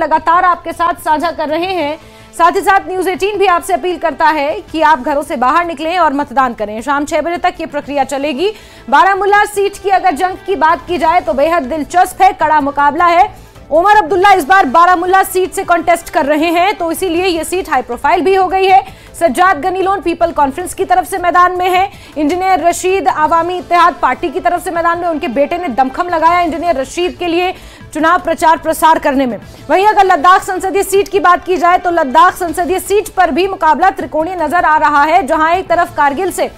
लगातार आपके साथ साझा कर रहे हैं। साथ ही साथ न्यूज़ 18 भी आपसे अपील करता है कि आप घरों से बाहर निकलें और मतदान करें। शाम 6 बजे तक ये प्रक्रिया चलेगी। बारामूला सीट की अगर जंग की बात की जाए तो बेहद दिलचस्प है, कड़ा मुकाबला है। उमर अब्दुल्ला इस बार बारामूला सीट से कॉन्टेस्ट कर रहे हैं, तो इसीलिए ये सीट हाई प्रोफाइल भी हो गई है। सज्जाद गनी लोन पीपल कॉन्फ्रेंस की तरफ से मैदान में है। इंजीनियर रशीद आवामी इत्तेहाद पार्टी की तरफ से मैदान में, उनके बेटे ने दमखम लगाया इंजीनियर रशीद के लिए चुनाव प्रचार प्रसार करने में। वहीं अगर लद्दाख संसदीय सीट की बात की जाए तो लद्दाख संसदीय सीट पर भी मुकाबला त्रिकोणीय नजर आ रहा है, जहां एक तरफ कारगिल से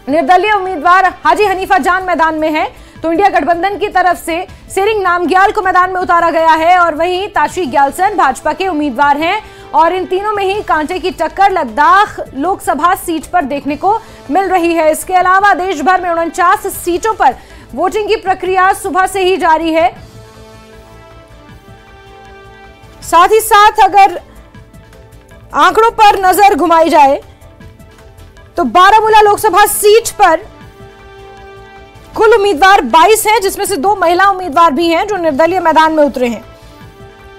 निर्दलीय उम्मीदवार हाजी हनीफा जान मैदान में है, तो इंडिया गठबंधन की तरफ से सेरिंग नामग्याल को मैदान में उतारा गया है, और वहीं ताशी ग्यालसन भाजपा के उम्मीदवार हैं। और इन तीनों में ही कांटे की टक्कर लद्दाख लोकसभा सीट पर देखने को मिल रही है। इसके अलावा देश भर में 49 सीटों पर वोटिंग की प्रक्रिया सुबह से ही जारी है। साथ ही साथ अगर आंकड़ों पर नजर घुमाई जाए तो बारामूला लोकसभा सीट पर कुल उम्मीदवार 22 हैं, जिसमें से 2 महिला उम्मीदवार भी हैं जो निर्दलीय मैदान में उतरे हैं।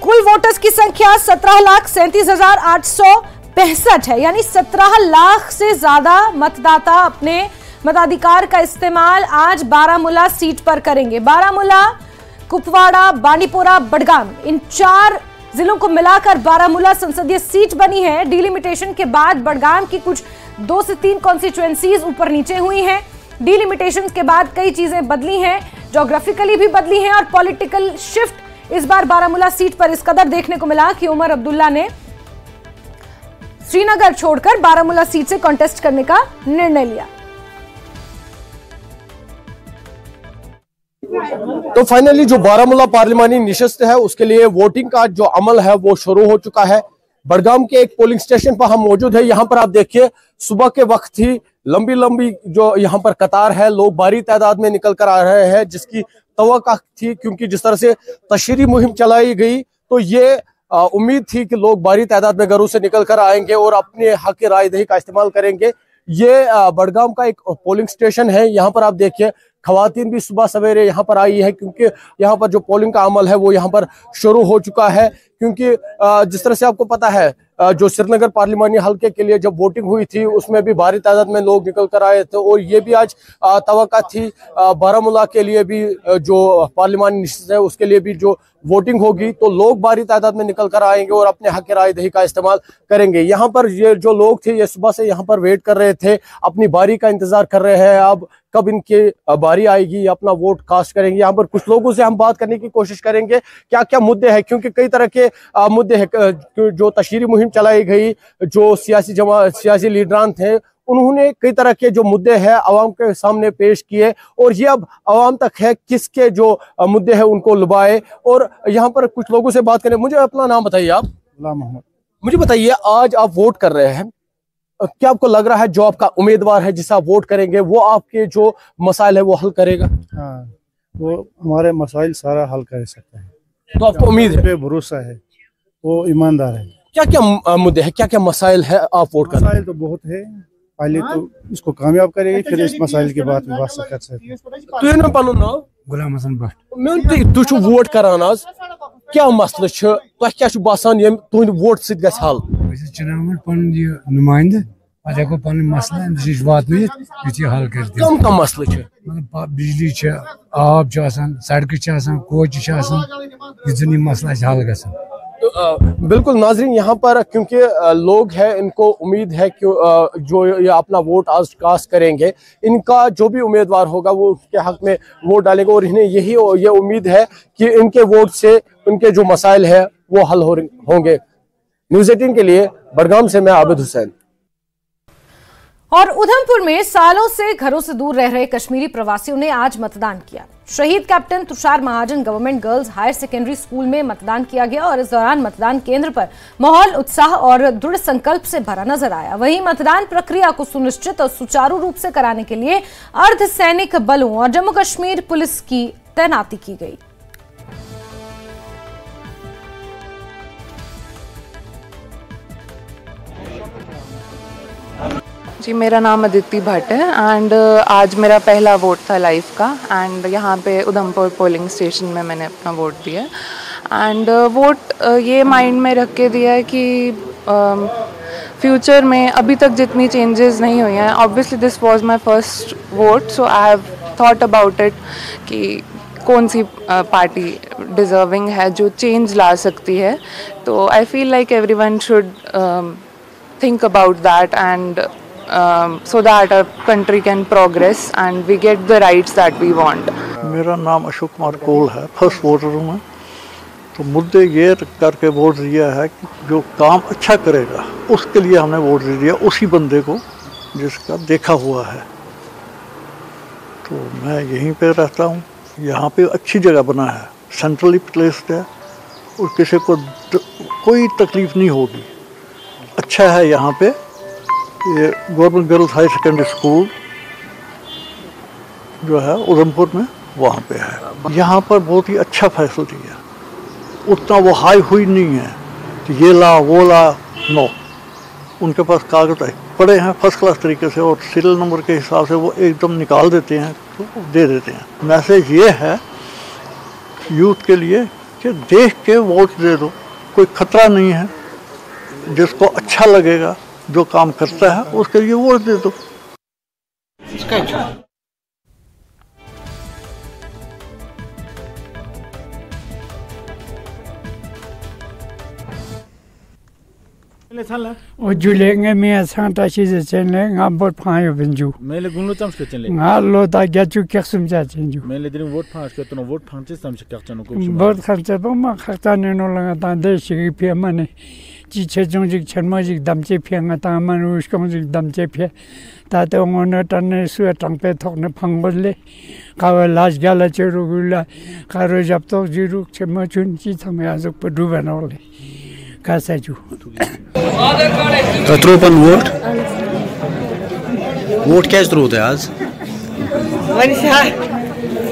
कुल वोटर्स की संख्या 17,37,865 है, यानी 17 लाख से ज्यादा मतदाता अपने मताधिकार का इस्तेमाल आज बारामूला सीट पर करेंगे। बारामूला, कुपवाड़ा, बांडीपोरा, बडगाम, इन 4 जिलों को मिलाकर बारामूला संसदीय सीट बनी है। डिलिमिटेशन के बाद बडगाम की कुछ 2 से 3 कॉन्स्टिट्यूएंसीज ऊपर नीचे हुई हैं। डिलिमिटेशन के बाद कई चीजें बदली हैं, ज्योग्राफिकली भी बदली हैं, और पॉलिटिकल शिफ्ट इस बार बारामूला सीट पर इस कदर देखने को मिला कि उमर अब्दुल्ला ने श्रीनगर छोड़कर बारामूला सीट से कॉन्टेस्ट करने का निर्णय लिया। तो फाइनली जो बारामूला पार्लिमानी निशस्त है उसके लिए वोटिंग का जो अमल है वो शुरू हो चुका है। बडगाम के एक पोलिंग स्टेशन पर हम मौजूद है। यहाँ पर आप देखिए सुबह के वक्त ही लंबी लंबी जो यहाँ पर कतार है, लोग भारी तादाद में निकल कर आ रहे हैं, जिसकी तवक्का थी, क्योंकि जिस तरह से तशरीह मुहिम चलाई गई तो ये उम्मीद थी कि लोग भारी तादाद में घरों से निकल कर आएंगे और अपने हक की रायदही का इस्तेमाल करेंगे। ये बडगाम का एक पोलिंग स्टेशन है। यहाँ पर आप देखिए खवातीन भी सुबह सवेरे यहाँ पर आई है, क्योंकि यहाँ पर जो पोलिंग का अमल है वो यहाँ पर शुरू हो चुका है। क्योंकि जिस तरह से आपको पता है जो श्रीनगर पार्लिमानी हल्के के लिए जब वोटिंग हुई थी उसमें भी भारी तादाद में लोग निकल कर आए थे, और ये भी आज तवक्का थी बारामूला के लिए भी जो पार्लिमानी निशस्त है उसके लिए भी जो वोटिंग होगी तो लोग भारी तादाद में निकल कर आएंगे और अपने हक रायदही का इस्तेमाल करेंगे। यहाँ पर ये जो लोग थे ये सुबह से यहाँ पर वेट कर रहे थे, अपनी बारी का इंतजार कर रहे हैं, अब कब इनकी बारी आएगी, अपना वोट कास्ट करेंगे। यहाँ पर कुछ लोगों से हम बात करने की कोशिश करेंगे क्या क्या मुद्दे हैं, क्योंकि कई तरह के मुद्दे हैं जो तशहीरी मुहिम चलाई गई, जो सियासी लीडरान थे उन्होंने कई तरह के जो मुद्दे हैं आवाम के सामने पेश किए, और ये अब आवाम तक है किसके जो मुद्दे हैं उनको लुभाए। और यहाँ पर कुछ लोगों से बात करें। मुझे अपना नाम बताइए आप। गुलाम मोहम्मद। मुझे बताइए आज आप वोट कर रहे हैं, क्या आपको लग रहा है जो आपका उम्मीदवार है जिसे आप वोट करेंगे वो आपके जो मसाइल है वो हल करेगा? हाँ, वो हमारे मसाइल सारा हल कर सकता है। तो आपको उम्मीद है? भरोसा है, वो ईमानदार है। क्या क्या मुद्दे हैं, क्या क्या मसाइल है आप वोट कर रहे हैं? मसाइल तो बहुत है, पहले तो इसको कामयाब करेंगे फिर इस मसाइल के बाद बात कर सकते हैं। गुलाम हसन भट्ट। तुम वोट करान आज क्या मसले क्या बसान तुद वोट सत हल? चुनाव पन नुमाइंद पे पन मसला वात हल कर कम कम मसले बिजली आब सड़क कोच मसला हल ग। बिल्कुल नाजरीन, यहाँ पर क्योंकि लोग हैं इनको उम्मीद है कि जो ये अपना वोट आज कास्ट करेंगे इनका जो भी उम्मीदवार होगा वो उसके हक में वोट डालेंगे, और इन्हें ये उम्मीद है कि इनके वोट से उनके जो मसाइल है वो हल होंगे। न्यूज़ 18 के लिए बडगाम से मैं आबिद हुसैन। और उधमपुर में सालों से घरों से दूर रह रहे कश्मीरी प्रवासियों ने आज मतदान किया। शहीद captain Tushar Mahajan government girls higher secondary school में मतदान किया गया, और इस दौरान मतदान केंद्र पर माहौल उत्साह और दृढ़ संकल्प से भरा नजर आया। वहीं मतदान प्रक्रिया को सुनिश्चित और सुचारू रूप से कराने के लिए अर्धसैनिक बलों और जम्मू कश्मीर पुलिस की तैनाती की गई। जी, मेरा नाम अदिति भट्ट है एंड आज मेरा पहला वोट था लाइफ का, एंड यहाँ पे उधमपुर पोलिंग स्टेशन में मैंने अपना वोट दिया। एंड वोट ये माइंड में रख के दिया है कि फ्यूचर में अभी तक जितनी चेंजेस नहीं हुई हैं, obviously this was my first vote, so I have thought about it कि कौन सी पार्टी डिजर्विंग है जो चेंज ला सकती है. तो I feel like everyone should think about that and so that our country can progress and we get the rights that we want. मेरा नाम अशोक कुमार कोल है, फर्स्ट वोटर हूँ मैं. तो मुद्दे ये करके वोट दिया है कि जो काम अच्छा करेगा उसके लिए हमने वोट दे दिया, उसी बंदे को जिसका देखा हुआ है. तो मैं यहीं पे रहता हूँ, यहाँ पे अच्छी जगह बना है, सेंट्रली प्लेस्ड है और किसी को कोई तकलीफ नहीं होगी. अच्छा है यहाँ पे. ये government girls high secondary school जो है उधमपुर में, वहाँ पे है. यहाँ पर बहुत ही अच्छा फैसिलिटी है, उतना वो हाई हुई नहीं है कि ये ला वो ला. नो, उनके पास कागज पड़े हैं फर्स्ट क्लास तरीके से और सीरियल नंबर के हिसाब से वो एकदम निकाल देते हैं तो दे देते हैं. मैसेज ये है यूथ के लिए कि देख के वोट दे दो, कोई खतरा नहीं है. जिसको अच्छा लगेगा, जो काम करता है, उसके लिए वोट दे दो. O julenge me santa chize chenle ngabot phayo benju mele gunlo tam shke chenle ngalo ta gyachu keksum ja chenju mele din vote phang shke tono vote phang chis tam shke kakchano ko bot kharcha ba ma khata ne no langa ta de shi phe mane ji che jong ji chenma ji dam che phe nga ta man us kong ji dam che phe ta te ngona ta ne su tang pe thok ne phang bole ka las gala che ru gula ka ro jap to ji ru chema chun ji tham ya zuk pu du banole Kasaju. Katropon vote? Vote क्या जरूर है आज?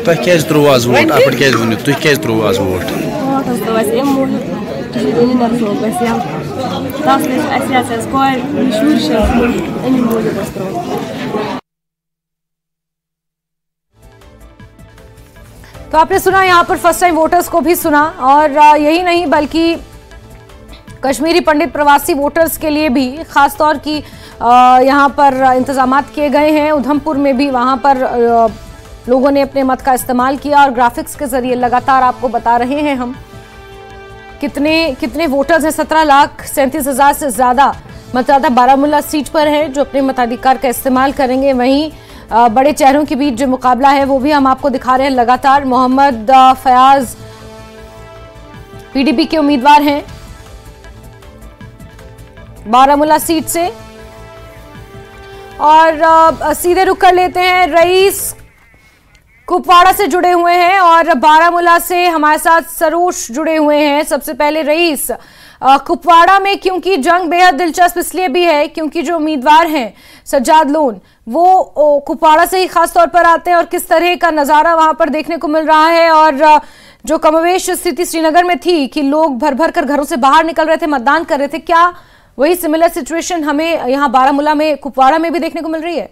तो क्या जरूर आज vote? आप क्या जरूर नहीं? तो क्या जरूर आज vote? तो आपने सुना यहाँ पर फर्स्ट टाइम वोटर्स को भी सुना और यही नहीं बल्कि कश्मीरी पंडित प्रवासी वोटर्स के लिए भी खास तौर की यहाँ पर इंतजामात किए गए हैं. उधमपुर में भी वहाँ पर लोगों ने अपने मत का इस्तेमाल किया और ग्राफिक्स के जरिए लगातार आपको बता रहे हैं हम कितने वोटर्स हैं. 17,37,000 से ज्यादा मतदाता बारामूला सीट पर है जो अपने मताधिकार का इस्तेमाल करेंगे. वहीं बड़े चेहरों के बीच जो मुकाबला है वो भी हम आपको दिखा रहे हैं लगातार. मोहम्मद फयाज पीडीपी के उम्मीदवार हैं बारामूला सीट से और सीधे रुक कर लेते हैं. रईस कुपवाड़ा से जुड़े हुए हैं और बारामूला से हमारे साथ सरोश जुड़े हुए हैं. सबसे पहले रईस, कुपवाड़ा में क्योंकि जंग बेहद दिलचस्प इसलिए भी है क्योंकि जो उम्मीदवार हैं सज्जाद लोन वो कुपवाड़ा से ही खास तौर पर आते हैं और किस तरह का नजारा वहां पर देखने को मिल रहा है. और जो कमोवेश स्थिति श्रीनगर में थी कि लोग भर भर कर घरों से बाहर निकल रहे थे, मतदान कर रहे थे, क्या वही सिमिलर सिचुएशन हमें यहाँ बारामूला में कुपवाड़ा में भी देखने को मिल रही है?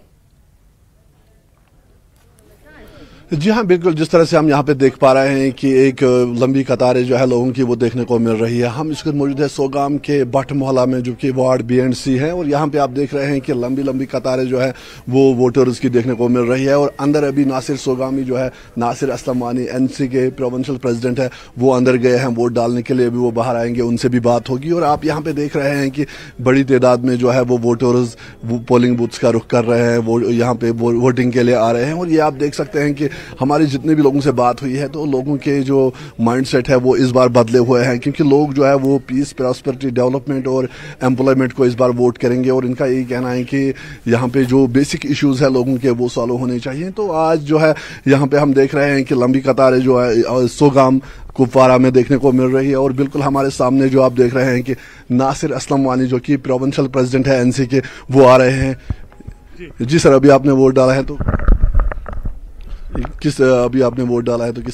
जी हाँ, बिल्कुल. जिस तरह से हम यहाँ पे देख पा रहे हैं कि एक लंबी कतारें जो है लोगों की वो देखने को मिल रही है. हम इस वक्त मौजूद है सोगाम के बट मोहल्ला में जो कि वार्ड BNC है और यहाँ पे आप देख रहे हैं कि लंबी लंबी कतारें जो है वो वोटर्स की देखने को मिल रही है. और अंदर अभी नासिर सोगामी जो है, नासिर असलम वानी NC के प्रोविंशियल प्रेसिडेंट है, वो अंदर गए हैं वोट डालने के लिए. अभी वो बाहर आएंगे, उनसे भी बात होगी. और आप यहाँ पे देख रहे हैं कि बड़ी तादाद में जो है वो वोटर्स पोलिंग बूथ्स का रुख कर रहे हैं, वो यहाँ पे वोटिंग के लिए आ रहे हैं. और ये आप देख सकते हैं कि हमारे जितने भी लोगों से बात हुई है तो लोगों के जो माइंडसेट है वो इस बार बदले हुए हैं क्योंकि लोग जो है वो पीस, प्रॉस्पेरिटी, डेवलपमेंट और एम्प्लॉयमेंट को इस बार वोट करेंगे. और इनका यही कहना है कि यहाँ पे जो बेसिक इश्यूज है लोगों के वो सॉल्व होने चाहिए. तो आज जो है यहाँ पे हम देख रहे हैं कि लंबी कतारें जो है सोगाम कुपवाड़ा में देखने को मिल रही है. और बिल्कुल हमारे सामने जो आप देख रहे हैं कि नासिर असलम वानी जो कि प्रोविंशियल प्रेसिडेंट है NC के, वो आ रहे हैं. जी सर, अभी आपने वोट डाला है तो किस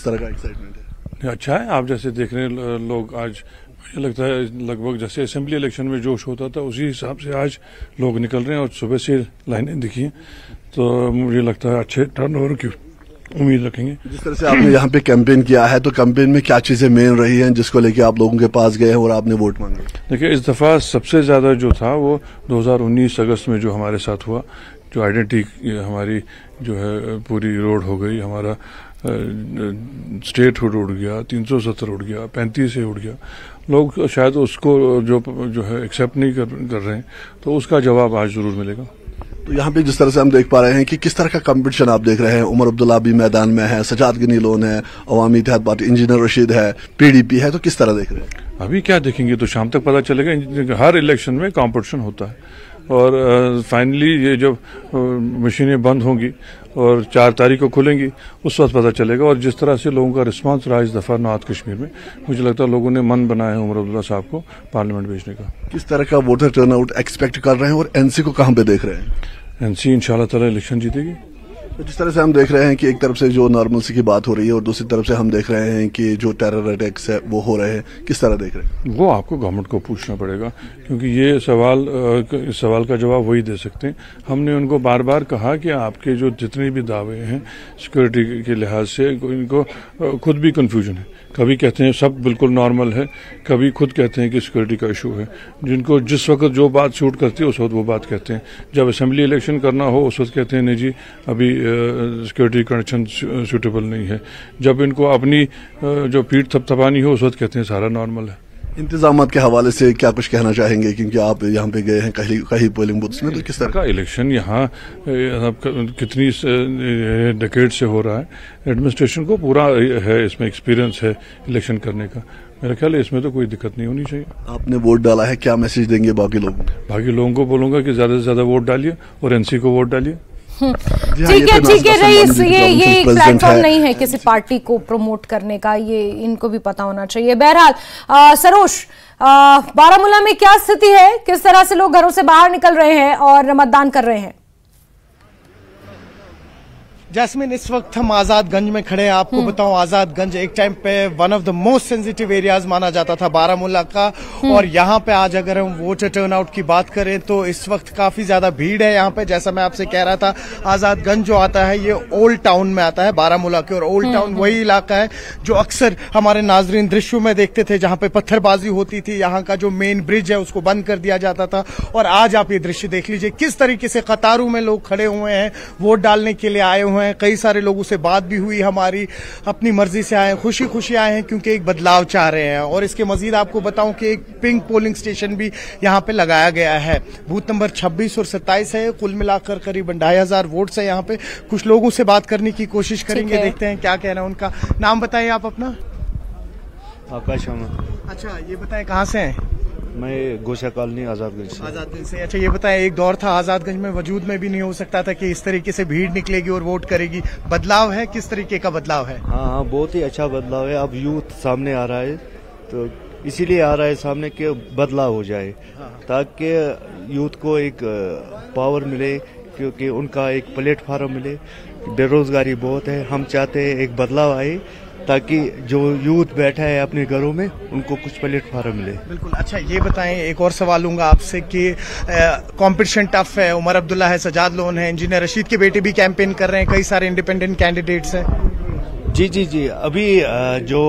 तरह का एक्साइटमेंट है? अच्छा है. आप जैसे देख रहे हैं लोग आज, मुझे लगता है लगभग जैसे असेंबली इलेक्शन में जोश होता था उसी हिसाब से आज लोग निकल रहे हैं और सुबह से लाइनें दिखी तो मुझे लगता है अच्छे टर्नओवर की उम्मीद रखेंगे। जिस तरह से आपने यहाँ पे कैंपेन किया है, तो कैंपेन में क्या चीजें मेन रही हैं जिसको लेके आप लोगों के पास गए हैं और आपने वोट मांगे? देखिए, इस दफा सबसे ज्यादा जो था वो 2019 अगस्त में जो हमारे साथ हुआ, जो आइडेंटिटी हमारी जो है पूरी रोड हो गई, हमारा स्टेट हुड उड़ गया, 370 उड़ गया, 35 से उड़ गया। लोग शायद उसको जो है एक्सेप्ट नहीं कर रहे हैं, तो उसका जवाब आज जरूर मिलेगा। तो यहाँ पे जिस तरह से हम देख पा रहे हैं कि किस तरह का कंपटीशन आप देख रहे हैं, उमर अब्दुल्ला भी मैदान में है, सजाद गनी लोन है, अवामी इत्तेहाद पार्टी इंजीनियर रशीद है, PDP है, तो किस तरह देख रहे हैं? अभी क्या देखेंगे, तो शाम तक पता चलेगा। हर इलेक्शन में कंपटीशन होता है और फाइनली ये जब मशीनें बंद होंगी और 4 तारीख को खुलेंगी, उस वक्त पता चलेगा। और जिस तरह से लोगों का रिस्पांस रहा इस दफा नॉर्थ कश्मीर में, मुझे लगता है लोगों ने मन बनाया है उमर अब्दुल्ला साहब को पार्लियामेंट भेजने का। किस तरह का वोटर टर्नआउट एक्सपेक्ट कर रहे हैं और NC को कहां पे देख रहे हैं? NC इंशाल्लाह ताला इलेक्शन जीतेगी। तो जिस तरह से हम देख रहे हैं कि एक तरफ से जो नॉर्मलसी की बात हो रही है और दूसरी तरफ से हम देख रहे हैं कि जो टेरर अटैक्स है वो हो रहे हैं, किस तरह देख रहे हैं? वो आपको गवर्नमेंट को पूछना पड़ेगा, क्योंकि ये सवाल का जवाब वही दे सकते हैं। हमने उनको बार बार कहा कि आपके जो जितने भी दावे हैं सिक्योरिटी के लिहाज से, इनको खुद भी कंफ्यूजन है। कभी कहते हैं सब बिल्कुल नॉर्मल है, कभी खुद कहते हैं कि सिक्योरिटी का इशू है। जिनको जिस वक्त जो बात सूट करती है उस वक्त वो बात कहते हैं। जब असेंबली इलेक्शन करना हो उस वक्त कहते हैं नहीं जी अभी सिक्योरिटी कंडीशन सूटेबल नहीं है। जब इनको अपनी जो पीठ थपथपानी हो उस वक्त कहते हैं सारा नॉर्मल है। इंतजामात के हवाले से क्या कुछ कहना चाहेंगे, क्योंकि आप यहाँ पे गए हैं कहीं पोलिंग बूथ्स में, तो किस तरह का इलेक्शन यहाँ कितनी डेकेड से हो रहा है। एडमिनिस्ट्रेशन को पूरा है इसमें एक्सपीरियंस है इलेक्शन करने का। मेरा ख्याल है इसमें तो कोई दिक्कत नहीं होनी चाहिए। आपने वोट डाला है, क्या मैसेज देंगे बाकी लोगों को? बाकी लोगों को बोलूंगा कि ज्यादा से ज्यादा वोट डालिए और NC को वोट डालिए। ठीक है रईस, ये एक प्लेटफॉर्म नहीं है किसी पार्टी को प्रमोट करने का, ये इनको भी पता होना चाहिए। बहरहाल सरोज, बारामूला में क्या स्थिति है, किस तरह से लोग घरों से बाहर निकल रहे हैं और मतदान कर रहे हैं? जैस्मिन, इस वक्त हम आजादगंज में खड़े हैं। आपको बताऊं, आजादगंज एक टाइम पे one of the most sensitive areas माना जाता था बारामूला का, और यहाँ पे आज अगर हम वोटर टर्नआउट की बात करें तो इस वक्त काफी ज्यादा भीड़ है यहाँ पे। जैसा मैं आपसे कह रहा था, आजादगंज जो आता है ये ओल्ड टाउन में आता है बारामूला के, और ओल्ड टाउन वही इलाका है जो अक्सर हमारे नाजरीन दृश्यों में देखते थे, जहाँ पे पत्थरबाजी होती थी। यहाँ का जो मेन ब्रिज है उसको बंद कर दिया जाता था। और आज आप ये दृश्य देख लीजिए, किस तरीके से कतारों में लोग खड़े हुए हैं, वोट डालने के लिए आए हुए हैं। कई सारे लोगों से बात भी हुई हमारी, अपनी मर्जी से आए, खुशी खुशी आए हैं क्योंकि एक बदलाव चाह रहे हैं। और इसके मजीद आपको बताऊं कि एक पिंक पोलिंग स्टेशन भी यहां पे लगाया गया है। बूथ नंबर 26 और 27 है। कुल मिलाकर करीब 2500 वोट्स है यहाँ पे। कुछ लोगों से बात करने की कोशिश करेंगे, देखते हैं क्या कहना है उनका। नाम बताइए आप अपना। आकाश अहमद। अच्छा, ये बताएं कहाँ से हैं? मैं गोशा कॉलोनी आजादगंज से। आजादगंज से। अच्छा, ये बताएं, एक दौर था आजादगंज में वजूद में भी नहीं हो सकता था कि इस तरीके से भीड़ निकलेगी और वोट करेगी। बदलाव है, किस तरीके का बदलाव है? हाँ, बहुत ही अच्छा बदलाव है। अब यूथ सामने आ रहा है, तो इसीलिए आ रहा है सामने कि बदलाव हो जाए, ताकि यूथ को एक पावर मिले, क्योंकि उनका एक प्लेटफार्म मिले। बेरोजगारी बहुत है, हम चाहते हैं एक बदलाव आए ताकि जो यूथ बैठा है अपने घरों में उनको कुछ प्लेटफार्म मिले। बिल्कुल। अच्छा, ये बताएं, एक और सवाल लूंगा आपसे कि कंपटीशन टफ है। उमर अब्दुल्ला है, सजाद लोन है, इंजीनियर रशीद के बेटे भी कैंपेन कर रहे हैं, कई सारे इंडिपेंडेंट कैंडिडेट्स हैं। जी। अभी जो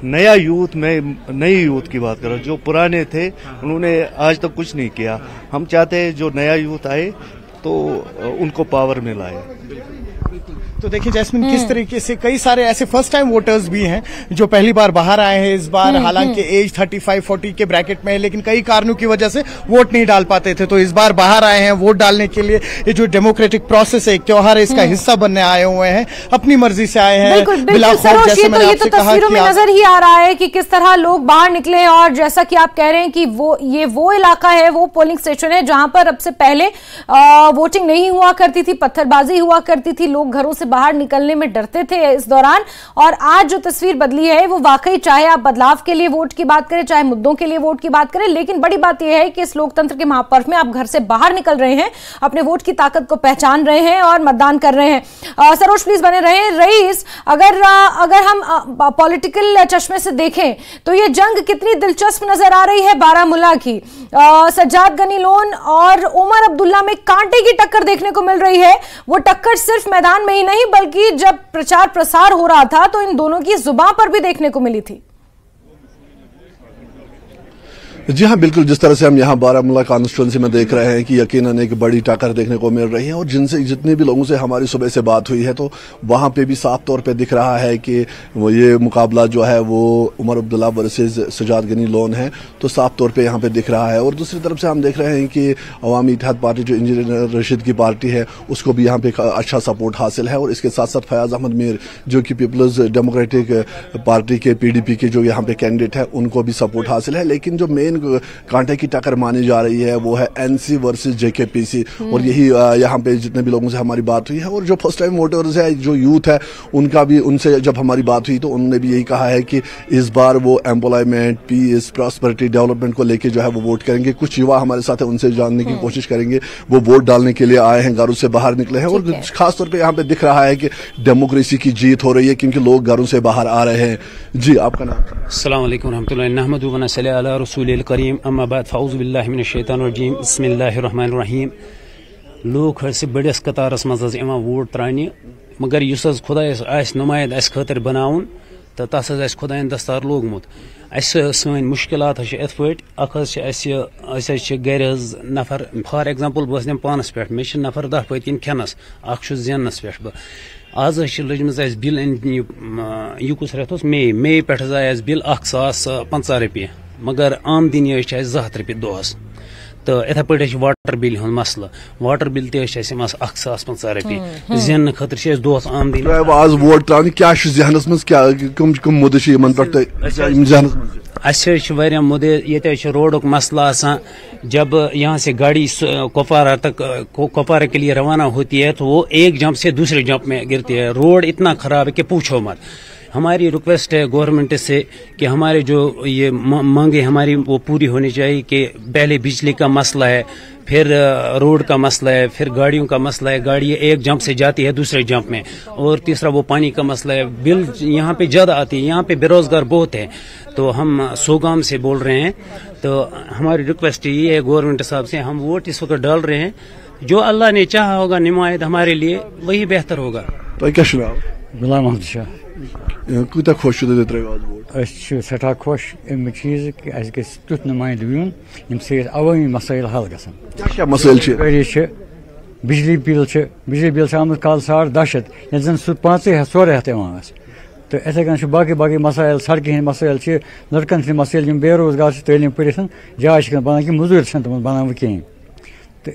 नया यूथ, में नई यूथ की बात करो, जो पुराने थे उन्होंने आज तक कुछ नहीं किया। हम चाहते हैं जो नया यूथ आए तो उनको पावर में लाए। तो देखिए जैस्मिन, किस तरीके से कई सारे ऐसे फर्स्ट टाइम वोटर्स भी हैं जो पहली बार बाहर आए हैं इस बार। हालांकि एज 35-40 के ब्रैकेट में है, लेकिन कई कारणों की वजह से वोट नहीं डाल पाते थे, तो इस बार बाहर आए हैं वोट डालने के लिए। ये जो डेमोक्रेटिक प्रोसेस है, एक त्योहार है, इसका हिस्सा बनने आए हुए हैं, अपनी मर्जी से आए हैं। बिल्कुल ये तो तस्वीरों में नजर ही आ रहा है कि किस तरह लोग बाहर निकले। और जैसा कि आप कह रहे हैं कि वो इलाका है, वो पोलिंग स्टेशन है जहां पर अब से पहले वोटिंग नहीं हुआ करती थी, पत्थरबाजी हुआ करती थी, लोग घरों से बाहर निकलने में डरते थे इस दौरान। और आज जो तस्वीर बदली है वो वाकई, चाहे आप बदलाव के लिए वोट की बात करें, चाहे मुद्दों के लिए वोट की बात करें, लेकिन बड़ी बात यह है कि इस लोकतंत्र के महापर्व में आप घर से बाहर निकल रहे हैं, अपने वोट की ताकत को पहचान रहे हैं और मतदान कर रहे हैं। सरोज प्लीज बने रहे। रईस, अगर हम पॉलिटिकल चश्मे से देखें तो ये जंग कितनी दिलचस्प नजर आ रही है बारामूला की। सज्जाद गनी लोन और उमर अब्दुल्ला में कांटे की टक्कर देखने को मिल रही है। वो टक्कर सिर्फ मैदान में ही नहीं नहीं बल्कि जब प्रचार प्रसार हो रहा था तो इन दोनों की जुबान पर भी देखने को मिली थी। जी हाँ, बिल्कुल। जिस तरह से हम यहाँ बारामूला कॉन्स्टिट्यूंसी में देख रहे हैं कि यकीनन एक बड़ी टक्कर देखने को मिल रही है और जितने भी लोगों से हमारी सुबह से बात हुई है तो वहाँ पे भी साफ तौर पे दिख रहा है कि वो ये मुकाबला जो है वो उमर अब्दुल्ला वर्सेस सजाद गनी लोन है, तो साफ तौर पे यहाँ पे दिख रहा है। और दूसरी तरफ से हम देख रहे हैं कि अवामी इत्तेहाद पार्टी जो इंजीनियर रशीद की पार्टी है उसको भी यहाँ पे अच्छा सपोर्ट हासिल है और इसके साथ साथ फयाज अहमद मीर जो कि पीपल्स डेमोक्रेटिक पार्टी के PDP के जो यहाँ पे कैंडिडेट है उनको भी सपोर्ट हासिल है। लेकिन जो मेन कांटे की टक्कर मानी जा रही है वो है NC वर्सेस JKPC और यही यहाँ पे जितने भी लोगों से हमारी बात हुई है और जो फर्स्ट टाइम वोटर्स है, जो यूथ है, उनका भी उनसे जब हमारी बात हुई तो उन्होंने भी यही कहा है कि इस बार वो एम्प्लॉयमेंट, पीस, प्रॉस्पेरिटी, डेवलपमेंट को लेके जो है वो वोट करेंगे। कुछ युवा हमारे साथ है, उनसे जानने की कोशिश करेंगे। वो वोट डालने के लिए आए हैं, घरों से बाहर निकले हैं और खासतौर पर यहाँ पे दिख रहा है कि डेमोक्रेसी की जीत हो रही है क्योंकि लोग घरों से बाहर आ रहे हैं। जी, आपका नाम? अस्सलाम वालेकुम रहमतुल्लाहि नहमदुहु व नसल्ली अला रसूलिल करीम अम्मा बाद फ़अऊज़ु बिल्लाहि मिनश शैतानिर रजीम बिस्मिल्लाहिर रहमानिर रहीम। लोग से बड़िस कतारस मज वोट त्राने मगर युस खुदायस आस नुमायद अस खतर बनाउन तो तस आस खुदायन दस्तार लोगमुत। सन मुश्किलात इत पे गर नफर फॉर एग्जाम्पल बस निम पानस पे मे नफर 10 पतकिन खेनस जेनस पे बह आज लजम बिल यह कुछ रेत मे पे आय बिल 1050 रुपये मगर आमदनी 200 रुपये दोहस। तो इथे पे वाटर बिल हूं मसल, वाटर बिल ते 1050 रुपये जेन खतर दोहस आमदनी। आज वोट त्रान क्या जहनस मज कम मुद्दे वारिया मुद्दे ये रोडक मसला आसान। जब यहाँ से गाड़ी कुपवारा तक कुपवारा के लिए रवाना होती है तो वो एक जंप से दूसरे जंप में गिरती है। रोड इतना खराब है कि पूछो मत। हमारी रिक्वेस्ट है गवर्नमेंट से कि हमारे जो ये मांगे हमारी वो पूरी होनी चाहिए कि पहले बिजली का मसला है, फिर रोड का मसला है, फिर गाड़ियों का मसला है, गाड़ी एक जंप से जाती है दूसरे जंप में, और तीसरा वो पानी का मसला है। बिल यहाँ पे ज़्यादा आती है, यहाँ पे बेरोजगार बहुत है। तो हम सोगाम से बोल रहे हैं, तो हमारी रिक्वेस्ट ये है गवर्नमेंट साहब से, हम वोट इस वक्त डाल रहे हैं, जो अल्लाह ने चाहा होगा निमायद हमारे लिए वही बेहतर होगा। तो क्या सुनाओ? गुलाम अहमद शाह। कूता खुश वोट सठा खुश अम चीज कि अस गि तुथ नुमाइंद यून यम अवामी मसाइल हल गसन। मसाइल बिजली बिल आमुत कल 10.5 ये जन सह 400 यवान तो इथे कन बाकी बाकी मसाइल, सड़क हंद मसाइल, लड़कन हंद मसाइल, बेरोजगार तलीम पढ़ जाय बनान कि मजूर तम बनान कहें। तो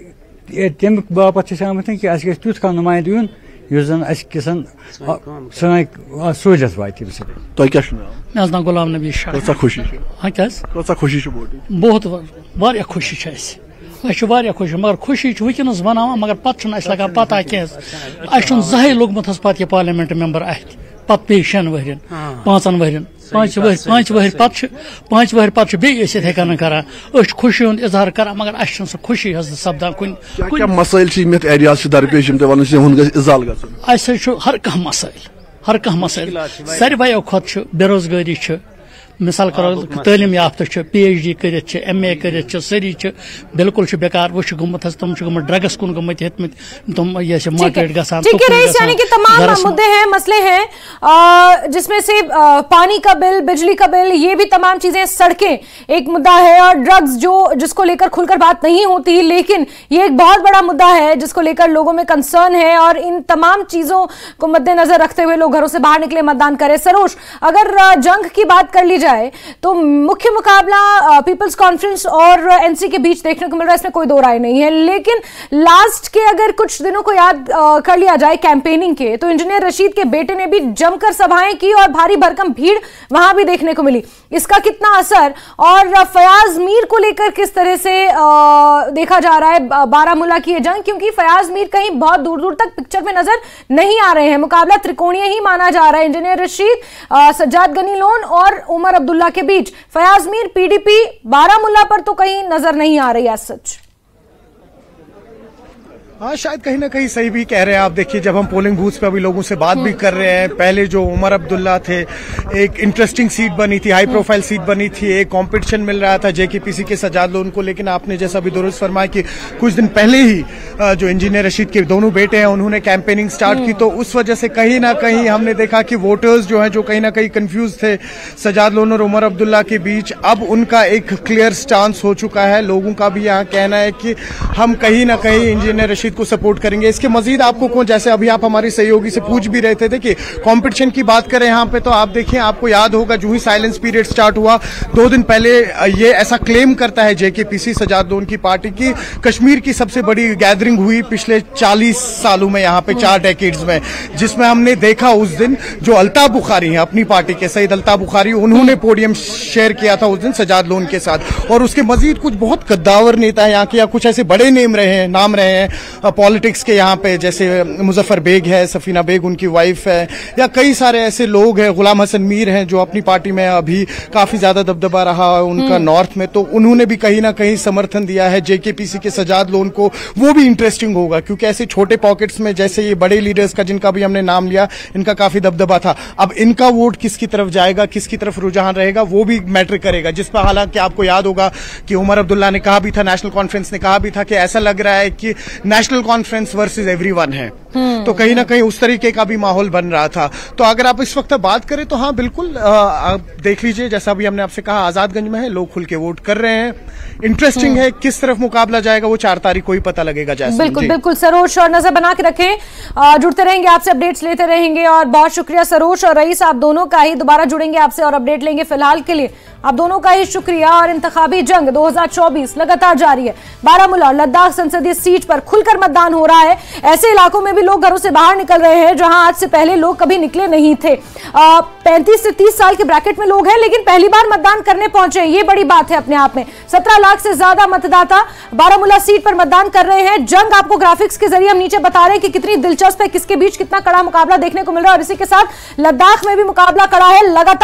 तम बापत आमत कि अस तुथ कह नुमाइंद यून युस जन असन सहूलियत वात। मे नाम गुलाम नबी शाह। खुशी बहुत वारिया खुशी खुशी मगर खुशी वनस बनान मगर पत लगा पता कह जहे लोगमुत पे पार्लियामेंट मेंबर अत पे 6 वहरन 5 वहरन 5 वहर पत बे कन करान खुशी हूं इजहार करान मगर अस खुशी सपदान कुछ मसाइल दरपेश हर कह मसाइल सारे खुद बेरोजगारी मिसाल करो तलीम याफ्त PhD कर MA कर सारी बिल्कुल बेकार वो गुमत तुम ड्रग्स कुन गुमत तुम मोटिवेट गसान। ठीक है रईस, यानी कि तमाम मुद्दे हैं, मसले हैं जिसमें से पानी का बिल, बिजली का बिल, ये भी तमाम चीजें, सड़कें एक मुद्दा है और ड्रग्स जिसको लेकर खुलकर बात नहीं होती, लेकिन ये एक बहुत बड़ा मुद्दा है जिसको लेकर लोगों में कंसर्न है और इन तमाम चीजों को मद्देनजर रखते हुए लोग घरों से बाहर निकले, मतदान करें। सरोज, अगर जंग की बात कर ली जाए तो मुख्य मुकाबला पीपल्स कॉन्फ्रेंस और NC के बीच देखने को मिल रहा है, इसमें कोई दो राय नहीं है। लेकिन लास्ट के अगर कुछ दिनों को याद कर लिया जाए कैंपेनिंग के, तो इंजीनियर रशीद के बेटे ने भी जमकर सभाएं की और भारी भरकम भीड़ वहां भी देखने को मिली। इसका कितना असर और फयाज मीर को लेकर किस तरह से देखा जा रहा है बारामूला की ये जंग, क्योंकि फयाज मीर कहीं बहुत दूर दूर तक पिक्चर में नजर नहीं आ रहे हैं। मुकाबला त्रिकोणीय ही माना जा रहा है, इंजीनियर रशीद, सज्जाद गनी लोन और उमर अब्दुल्ला के बीच। फयाज मीर PDP बारामूला पर तो कहीं नजर नहीं आ रही है सच। हाँ, शायद कहीं ना कहीं सही भी कह रहे हैं आप। देखिए, जब हम पोलिंग बूथ पे अभी लोगों से बात भी कर रहे हैं, पहले जो उमर अब्दुल्ला थे, एक इंटरेस्टिंग सीट बनी थी, हाई प्रोफाइल सीट बनी थी, एक कंपटीशन मिल रहा था जेकेपीसी के सजाद लोन को, लेकिन आपने जैसा भी दुरुस्त फरमाया कि कुछ दिन पहले ही जो इंजीनियर रशीद के दोनों बेटे हैं उन्होंने कैंपेनिंग स्टार्ट की, तो उस वजह से कहीं ना कहीं हमने देखा कि वोटर्स जो है, जो कहीं ना कहीं कंफ्यूज थे सजाद लोन और उमर अब्दुल्ला के बीच, अब उनका एक क्लियर स्टांस हो चुका है। लोगों का भी यहाँ कहना है कि हम कहीं ना कहीं इंजीनियर रशीद को सपोर्ट करेंगे। इसके मजीद आपको कौन, जैसे अभी आप हमारे सहयोगी से पूछ भी रहे थे, देखिए कंपटीशन की बात करें यहाँ पे, तो आप देखिए, आपको याद होगा जो ही साइलेंस पीरियड स्टार्ट हुआ 2 दिन पहले ये ऐसा क्लेम करता है जेकेपीसी सजाद लोन की पार्टी की कश्मीर की सबसे बड़ी गैदरिंग हुई पिछले 40 सालों में, यहाँ पे 4 डेकेड्स में, जिसमें हमने देखा उस दिन जो अल्ताफ बुखारी है अपनी पार्टी के, सईद अल्ताफ बुखारी, उन्होंने पोडियम शेयर किया था उस दिन सजाद लोन के साथ। और उसके मजीद कुछ बहुत कद्दावर नेता है यहाँ के, या कुछ ऐसे बड़े नाम रहे हैं पॉलिटिक्स के यहाँ पे, जैसे मुजफ्फर बेग है, सफीना बेग उनकी वाइफ है, या कई सारे ऐसे लोग हैं, गुलाम हसन मीर हैं जो अपनी पार्टी में अभी काफी ज्यादा दबदबा रहा है उनका नॉर्थ में, तो उन्होंने भी कहीं ना कहीं समर्थन दिया है जेकेपीसी के सजाद लोन को। वो भी इंटरेस्टिंग होगा क्योंकि ऐसे छोटे पॉकेट्स में, जैसे ये बड़े लीडर्स का जिनका भी हमने नाम लिया, इनका काफी दबदबा था, अब इनका वोट किसकी तरफ जाएगा, किसकी तरफ रुझान रहेगा, वो भी मैटर करेगा। जिस पर हालांकि आपको याद होगा कि उमर अब्दुल्ला ने कहा भी था, नेशनल कॉन्फ्रेंस ने कहा भी था कि ऐसा लग रहा है कि नेशनल कॉन्फ्रेंस वर्सेस एवरीवन है, तो कहीं ना कहीं उस तरीके का भी माहौल बन रहा था। तो अगर आप इस वक्त बात करें तो हाँ बिल्कुल, आप देख लीजिए, जैसा भी हमने आपसे कहा, आजादगंज में है, लोग खुल के वोट कर रहे हैं। इंटरेस्टिंग है, किस तरफ मुकाबला जाएगा वो 4 तारीख को ही पता लगेगा। बिल्कुल बिल्कुल सरोज, और नजर बना के रखें, जुड़ते रहेंगे आपसे, अपडेट्स लेते रहेंगे। और बहुत शुक्रिया सरोज और रईस, आप दोनों का ही, दोबारा जुड़ेंगे आपसे और अपडेट लेंगे। फिलहाल के लिए आप दोनों का ही शुक्रिया। और इंतखाबी जंग 2024 लगातार जारी है। बारामूला और लद्दाख संसदीय सीट पर खुलकर मतदान हो रहा है। ऐसे इलाकों में भी लोग घरों से बाहर निकल रहे हैं जहां आज से पहले लोग कभी निकले नहीं थे। 35 से 30 साल के ब्रैकेट में लोग हैं, लेकिन पहली बार मतदान करने पहुंचे, ये बड़ी बात है अपने आप में। 17 लाख से ज्यादा मतदाता बारामूला सीट पर मतदान कर रहे हैं। जंग आपको ग्राफिक्स के जरिए हम नीचे बता रहे हैं कि कितनी दिलचस्प है, किसके बीच कितना कड़ा मुकाबला देखने को मिल रहा है। और इसी के साथ लद्दाख में भी मुकाबला कड़ा है। लगातार